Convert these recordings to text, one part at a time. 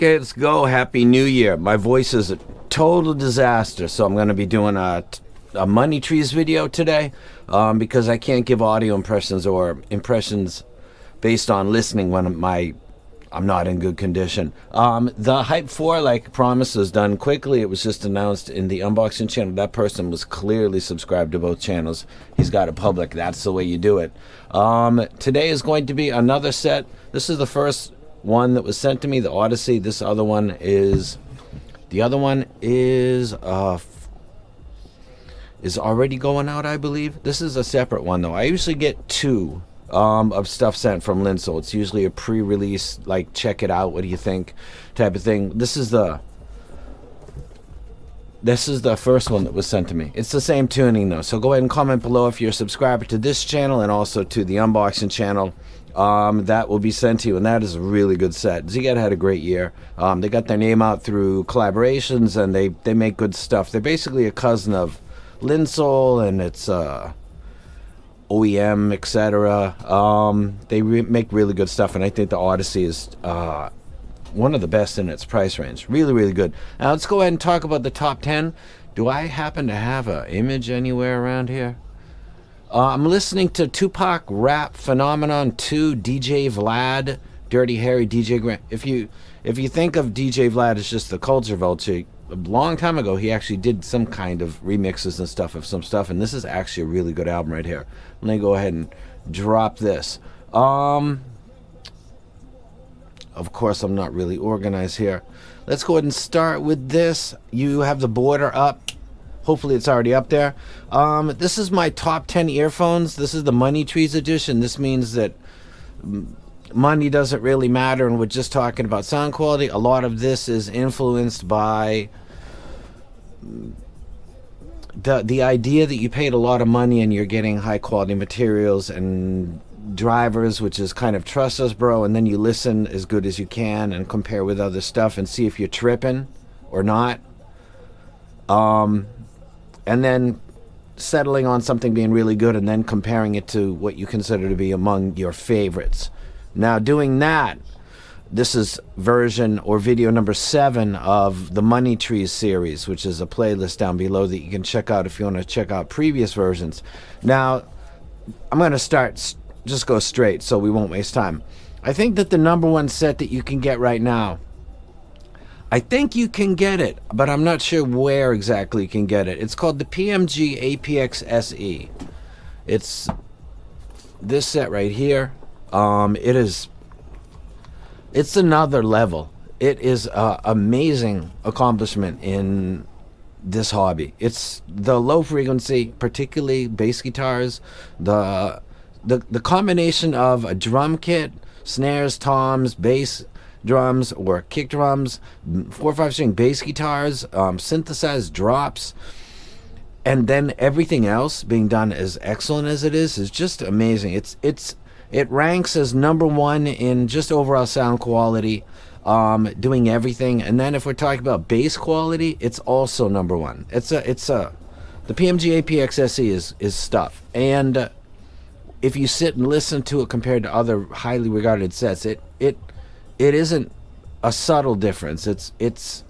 Okay, let's go. Happy New Year. My voice is a total disaster, so I'm going to be doing a Money Trees video today because I can't give audio impressions or impressions based on listening when I'm not in good condition. The Hype 4, like promised, was done quickly. It was just announced in the unboxing channel. That person was clearly subscribed to both channels. He's got it public. That's the way you do it. Today is going to be another set. This is the first one that was sent to me, the Odyssey. The other one is already going out, I believe. This is a separate one though. I usually get two of stuff sent from Linsoul. It's usually a pre-release, like check it out, what do you think type of thing. This is the first one that was sent to me. It's the same tuning though, so go ahead and comment below if you're a subscriber to this channel and also to the unboxing channel. That will be sent to you, and that is a really good set. Zigad had a great year. They got their name out through collaborations, and they make good stuff. They're basically a cousin of Linsoul, and it's OEM, etc. They make really good stuff, and I think the Odyssey is one of the best in its price range. Really, really good. Now let's go ahead and talk about the top 10. Do I happen to have an image anywhere around here? I'm listening to Tupac Rap Phenomenon 2, DJ Vlad, Dirty Harry, DJ Grant. If you think of DJ Vlad as just the culture vulture, a long time ago he actually did some kind of remixes and stuff of some stuff, and this is actually a really good album right here. Let me go ahead and drop this. Of course I'm not really organized here. Let's go ahead and start with this. You have the border up. Hopefully it's already up there. This is my top 10 earphones. This is the Money Trees edition. This means that money doesn't really matter, and we're just talking about sound quality. A lot of this is influenced by the idea that you paid a lot of money and you're getting high quality materials and drivers, which is kind of trust us bro, and then you listen as good as you can and compare with other stuff and see if you're tripping or not. And then settling on something being really good and then comparing it to what you consider to be among your favorites. Now doing that, this is version or video number 7 of the Money Trees series, which is a playlist down below that you can check out if you want to check out previous versions. Now I'm going to just go straight so we won't waste time. I think that the number one set that you can get right now, I think you can get it, but I'm not sure where exactly you can get it. It's called the PMG APX SE. It's this set right here. It's another level. It is an amazing accomplishment in this hobby. It's the low frequency, particularly bass guitars, the combination of a drum kit, snares, toms, bass drums or kick drums, 4 or 5 string bass guitars, synthesized drops, and then everything else being done as excellent as it is just amazing. It ranks as number 1 in just overall sound quality, doing everything. And then if we're talking about bass quality, it's also number 1. The PMG APX SE is stuff. And if you sit and listen to it compared to other highly regarded sets, it isn't a subtle difference. That's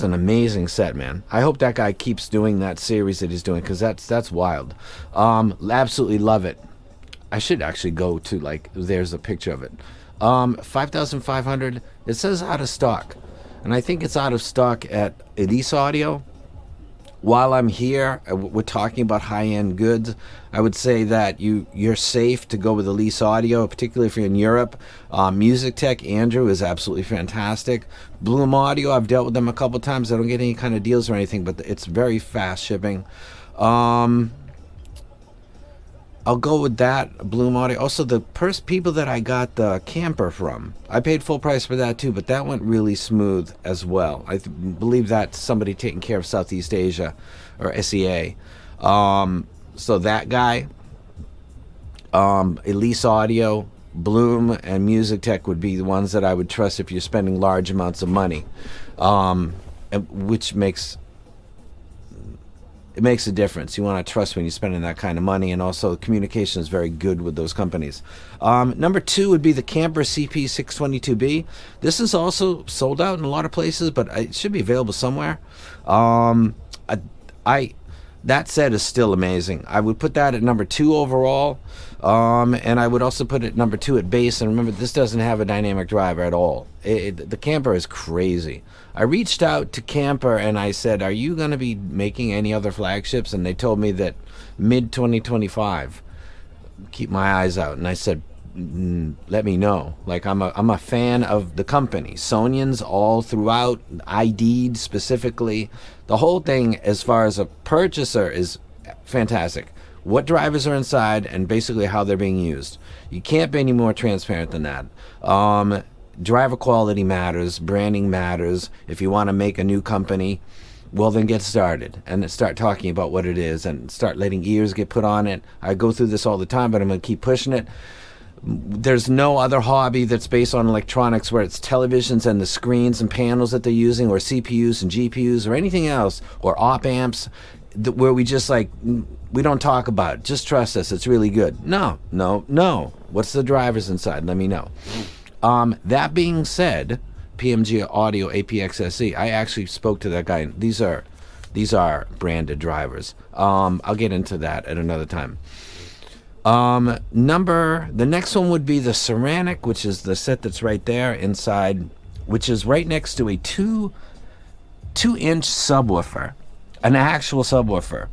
an amazing set, man. I hope that guy keeps doing that series that he's doing, because that's wild. Absolutely love it. I should actually go to, like, there's a picture of it. 5,500. It says out of stock, and I think it's out of stock at Elise Audio. While I'm here, we're talking about high-end goods. I would say that you're safe to go with Elise Audio, particularly if you're in Europe. Music Tech, Andrew, is absolutely fantastic. Bloom Audio, I've dealt with them a couple times. I don't get any kind of deals or anything, but it's very fast shipping. I'll go with that, Bloom Audio. Also, the people that I got the camper from, I paid full price for that too, but that went really smooth as well. I believe that's somebody taking care of Southeast Asia, or SEA. So that guy, Elise Audio, Bloom, and Music Tech would be the ones that I would trust if you're spending large amounts of money, which makes it makes a difference. You want to trust when you're spending that kind of money, and also communication is very good with those companies. Number 2 would be the Camper CP622B. This is also sold out in a lot of places, but it should be available somewhere. That set is still amazing. I would put that at number 2 overall, and I would also put it number 2 at base. And remember, this doesn't have a dynamic driver at all. The Camper is crazy. I reached out to Camper and I said, are you going to be making any other flagships? And they told me that mid-2025. Keep my eyes out. And I said, let me know. Like, I'm a fan of the company. Sonians all throughout, ID'd specifically. The whole thing, as far as a purchaser, is fantastic. What drivers are inside and basically how they're being used. You can't be any more transparent than that. Driver quality matters. Branding matters. If you want to make a new company, well, then get started and start talking about what it is and start letting ears get put on it. I go through this all the time, but I'm going to keep pushing it. There's no other hobby that's based on electronics where it's televisions and the screens and panels that they're using, or CPUs and GPUs or anything else, or op amps, where we just we don't talk about it. Just trust us. It's really good. No. What's the drivers inside? Let me know. That being said, PMG Audio APX SE, I actually spoke to that guy. These are branded drivers. I'll get into that at another time. The next one would be the Ceramic, which is the set that's right there inside, which is right next to a 2-inch subwoofer, an actual subwoofer,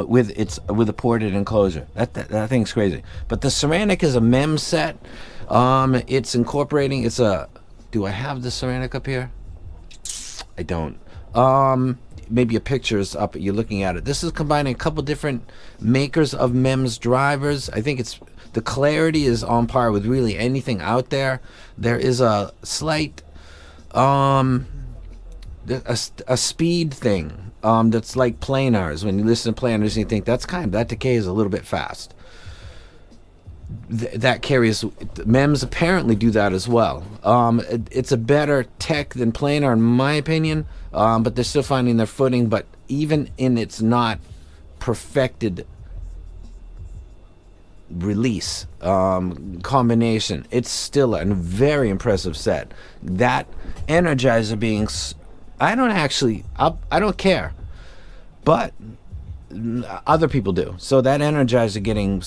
with a ported enclosure. That thing's crazy. But the Ceramic is a MEM set. It's incorporating. Do I have the Ceramic up here? I don't. Maybe a picture's up, you're looking at it. This is combining a couple different makers of MEMS drivers. I think the clarity is on par with really anything out there. There is a slight a speed thing that's like planars. When you listen to planars, you think that decay is a little bit fast. That carries. MEMS apparently do that as well. It's a better tech than planar, in my opinion, but they're still finding their footing. But even in its not perfected release combination, it's still a very impressive set. That Energizer being, I don't care, but other people do. So that Energizer getting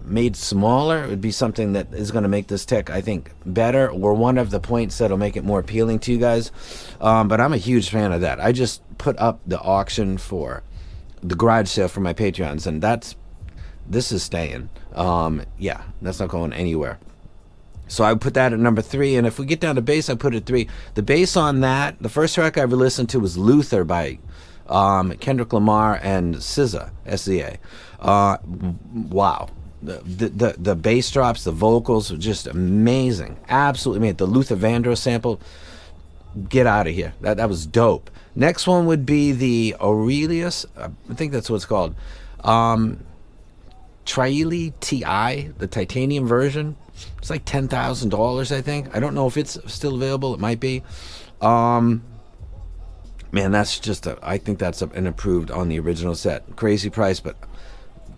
made smaller would be something that is going to make this tech, I think, better, or one of the points that'll make it more appealing to you guys. But I'm a huge fan of that. I just put up the auction for the garage sale for my Patreons, and this is staying. That's not going anywhere. So I would put that at number 3, and if we get down to bass, I put it 3. The bass on that, the first track I ever listened to was Luther by Kendrick Lamar and SZA, S-Z-A. Wow. The bass drops, the vocals were just amazing. Absolutely amazing. The Luther Vandross sample, get out of here. That was dope. Next one would be the Aurelius, I think that's what it's called. Triele TI, the titanium version. It's like $10,000, I think. I don't know if it's still available. It might be. Man, that's just I think that's an improved on the original set. Crazy price, but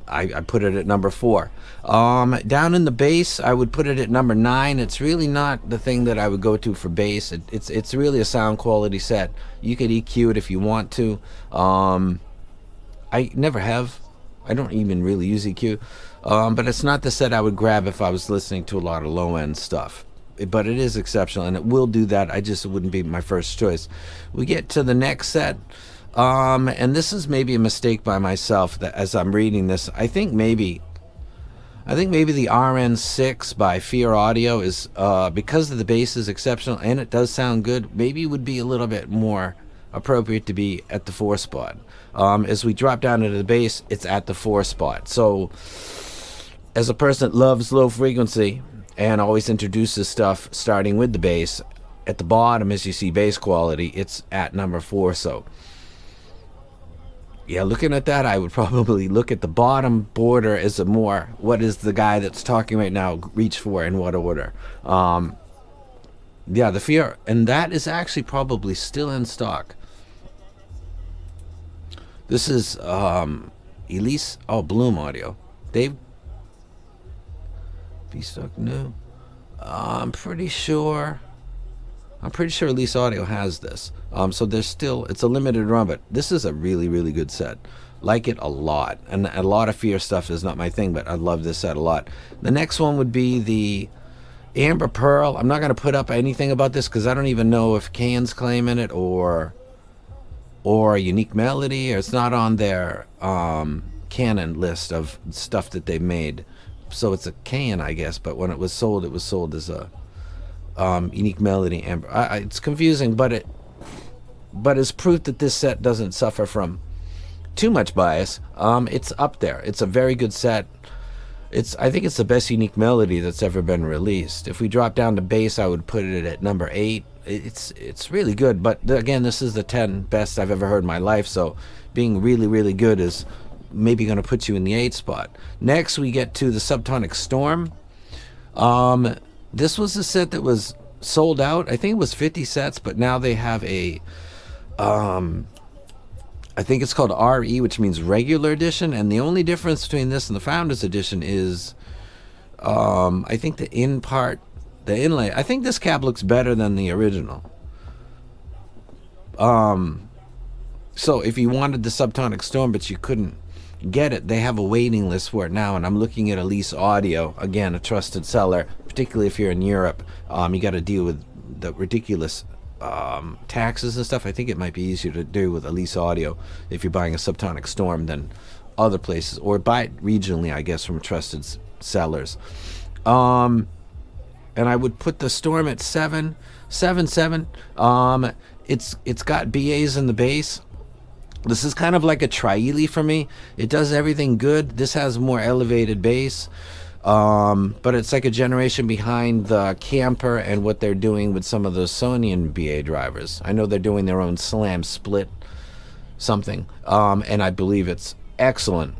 I put it at number 4. Down in the bass, I would put it at number 9. It's really not the thing that I would go to for bass. It's really a sound quality set. You could EQ it if you want to. I never have. I don't even really use EQ. But it's not the set I would grab if I was listening to a lot of low-end stuff. But it is exceptional, and it will do that. It wouldn't be my first choice. We get to the next set. And this is maybe a mistake by myself that as I'm reading this, I think maybe the RN6 by Fear Audio is because the bass is exceptional and it does sound good. Maybe it would be a little bit more appropriate to be at the 4 spot. As we drop down into the bass, it's at the 4 spot. So, as a person that loves low frequency and always introduces stuff starting with the bass, at the bottom, as you see bass quality, it's at number 4. So. Yeah, looking at that, I would probably look at the bottom border as what is the guy that's talking right now reach for in what order. The Fear, and that is actually probably still in stock. This is Elise. Oh, Bloom Audio. They've be stuck new. I'm pretty sure. I'm pretty sure Elise Audio has this. So there's still, it's a limited run, but this is a really, really good set. Like it a lot. And a lot of Fear stuff is not my thing, but I love this set a lot. The next one would be the Amber Pearl. I'm not going to put up anything about this because I don't even know if Can's claiming it or Unique Melody, or it's not on their canon list of stuff that they made. So it's a can, I guess, but when it was sold as a Unique Melody Amber. It's confusing, but it's proof that this set doesn't suffer from too much bias. It's up there. It's a very good set. I think it's the best Unique Melody that's ever been released. If we drop down to bass, I would put it at number 8. It's really good, but again, this is the 10 best I've ever heard in my life, so being really, really good is maybe going to put you in the 8 spot. Next, we get to the Subtonic Storm. This was a set that was sold out. I think it was 50 sets, but now they have a I think it's called RE, which means regular edition, and the only difference between this and the Founders Edition is I think the inlay. I think this cab looks better than the original. So if you wanted the Subtonic Storm but you couldn't get it, they have a waiting list for it now, and I'm looking at Elise Audio, again, a trusted seller, particularly if you're in Europe. You got to deal with the ridiculous taxes and stuff. I think it might be easier to do with Elise Audio if you're buying a Subtonic Storm than other places, or buy it regionally, I guess, from trusted sellers. And I would put the Storm at 7. It's got BAs in the bass. This is kind of like a Trieli for me. It does everything good. This has more elevated bass. But it's like a generation behind the Camper and what they're doing with some of the Sonian BA drivers. I know they're doing their own Slam Split something, and I believe it's excellent.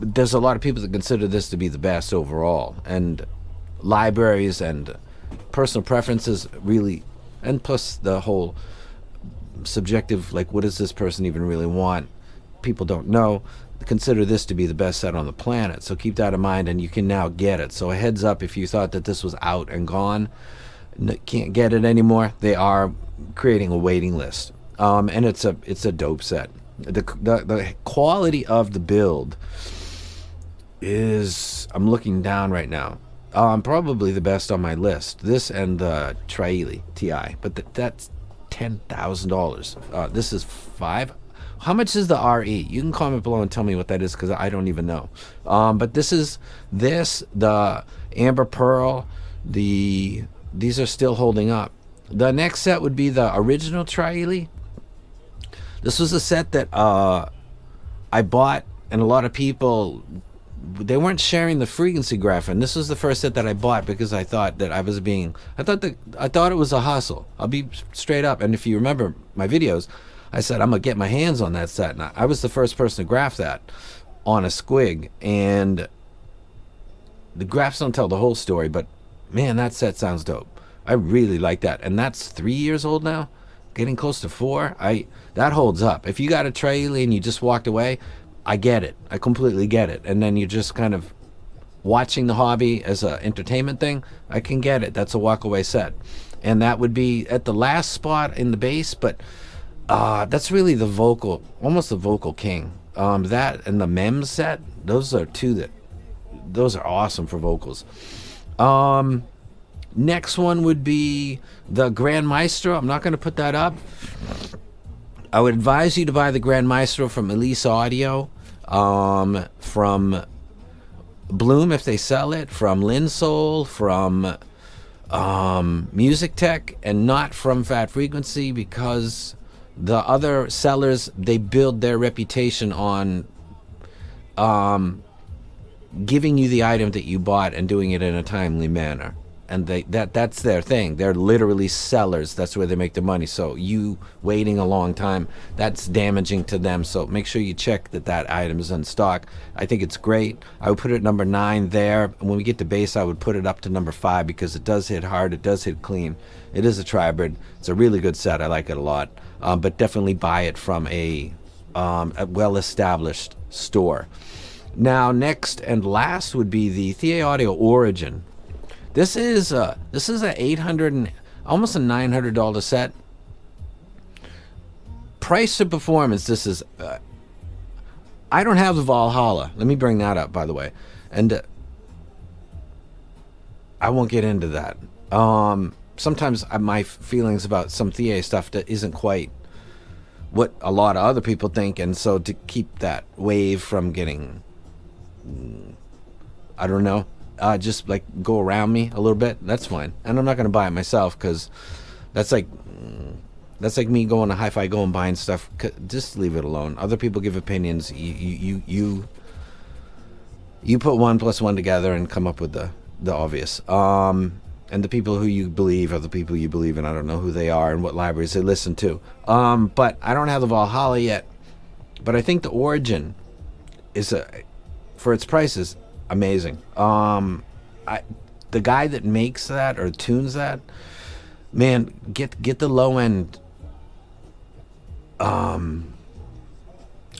There's a lot of people that consider this to be the best overall, and libraries and personal preferences really, and plus the whole subjective, like, what does this person even really want? People don't know. Consider this to be the best set on the planet, so keep that in mind, and you can now get it. So a heads up, if you thought that this was out and gone, can't get it anymore, they are creating a waiting list. And it's a dope set. The quality of the build is, I'm looking down right now, probably the best on my list. This and the Trieli TI, but that's $10,000. This is $5,000. How much is the RE? You can comment below and tell me what that is, because I don't even know. But the Amber Pearl, these are still holding up. The next set would be the original Trieli. This was a set that I bought, and a lot of people, they weren't sharing the frequency graph, and this was the first set that I bought because I thought that I thought it was a hustle. I'll be straight up, and if you remember my videos, I said I'm gonna get my hands on that set, and I was the first person to graph that on a squig, and the graphs don't tell the whole story, but man, that set sounds dope. I really like that, and that's 3 years old now, getting close to 4. That holds up. If you got a Trieli and you just walked away, I get it. I completely get it. And then you're just kind of watching the hobby as an entertainment thing, I can get it. That's a walk-away set. And that would be at the last spot in the bass, but that's really the vocal, almost the vocal king. That and the MEMS set, those are awesome for vocals. Next one would be the Grand Maestro. I'm not going to put that up. I would advise you to buy the Grand Maestro from Elise Audio, from Bloom if they sell it, from Linsole, from Music Tech, and not from Fat Frequency, because the other sellers, they build their reputation on giving you the item that you bought and doing it in a timely manner. and that's their thing. They're literally sellers. That's where they make their money. So you waiting a long time, that's damaging to them. So make sure you check that item is in stock. I think it's great. I would put it at number 9 there. And when we get to base, I would put it up to number 5 because it does hit hard. It does hit clean. It is a tribrid. It's a really good set. I like it a lot. But definitely buy it from a well-established store. Now, next and last would be the Thea Audio Origin. This is a $800 and almost a $900 set. Price to performance. This is. I don't have the Valhalla. Let me bring that up, by the way, and I won't get into that. Sometimes my feelings about some Thea stuff that isn't quite what a lot of other people think, and so to keep that wave from getting, I don't know, just like go around me a little bit, that's fine. And I'm not going to buy it myself because that's like me going to Hi-Fi Go and buying stuff. Just leave it alone. Other people give opinions. You put 1 plus 1 together and come up with the obvious. And the people who you believe are the people you believe in. I don't know who they are and what libraries they listen to. But I don't have the Valhalla yet. But I think the Origin is for its prices, amazing. The guy that makes that or tunes that, man, get the low end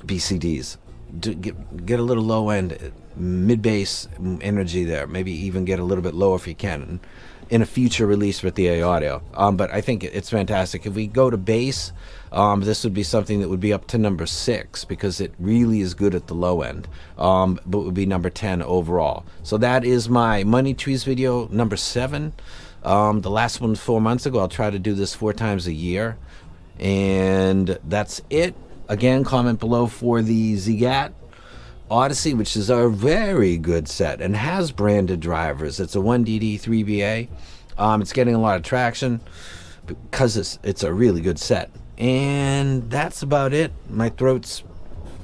BCDs. Get a little low end mid bass energy there. Maybe even get a little bit lower if you can in a future release with the audio. But I think it's fantastic. If we go to bass, this would be something that would be up to number 6 because it really is good at the low end, but would be number 10 overall. So that is my Money Trees video number 7. The last one was 4 months ago. I'll try to do this 4 times a year, and that's it. Again, comment below for the Zigat Odyssey, which is a very good set and has branded drivers. It's a 1DD 3BA. It's getting a lot of traction because it's a really good set. And that's about it. My throat's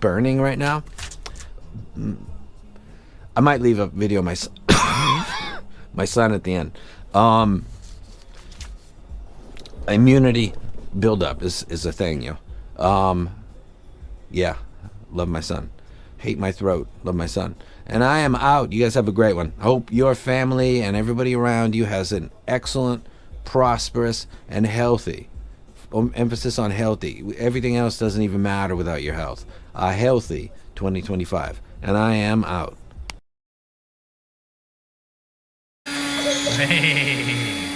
burning right now. I might leave a video of my my son at the end. Immunity buildup is a thing, yeah, love my son. Hate my throat, love my son. And I am out. You guys have a great one. Hope your family and everybody around you has an excellent, prosperous, and healthy. Emphasis on healthy. Everything else doesn't even matter without your health. A healthy 2025. And I am out. Hey.